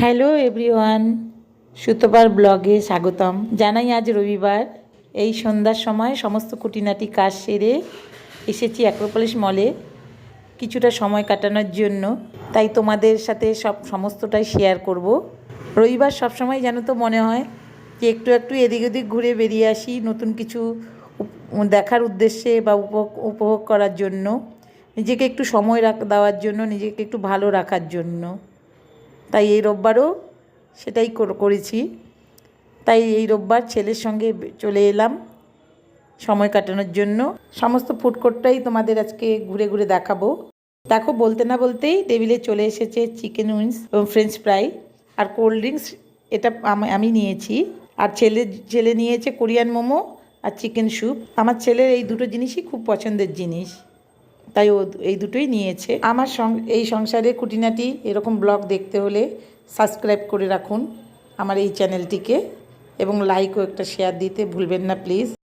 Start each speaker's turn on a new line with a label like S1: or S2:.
S1: Hello everyone, সুতপার ব্লগে স্বাগতম জানাই। আজ রবিবার, এই সন্ধ্যার সময় সমস্ত খুঁটিনাটি কাজ সেরে এসেছি অ্যাক্রোপলিস মলে কিছুটা সময় কাটানোর জন্য। তাই তোমাদের সাথে সমস্তটাই শেয়ার করব। রবিবার সবসময় যেন তো মনে হয় যে একটু একটু এদিক ওদিক ঘুরে বেরিয়ে আসি, নতুন কিছু দেখার উদ্দেশ্যে বা উপভোগ করার জন্য, নিজেকে একটু সময় দেওয়ার জন্য, নিজেকে একটু ভালো রাখার জন্য। তাই এই রোববারও সেটাই করেছি। তাই এই রোববার ছেলের সঙ্গে চলে এলাম সময় কাটানোর জন্য। সমস্ত ফুড কোর্টটাই তোমাদের আজকে ঘুরে ঘুরে দেখাবো। দেখো, বলতে না বলতেই টেবিলে চলে এসেছে চিকেন উইংস এবং ফ্রেঞ্চ ফ্রাই আর কোল্ড ড্রিঙ্কস। এটা আমি নিয়েছি। আর ছেলে নিয়েছে কোরিয়ান মোমো আর চিকেন স্যুপ। আমার ছেলের এই দুটো জিনিসই খুব পছন্দের জিনিস, তাই ও এই দুটোই নিয়েছে। আমার এই সংসারে খুঁটিনাটি এরকম ব্লগ দেখতে হলে সাবস্ক্রাইব করে রাখুন আমার এই চ্যানেলটিকে, এবং লাইক ও একটা শেয়ার দিতে ভুলবেন না প্লিজ।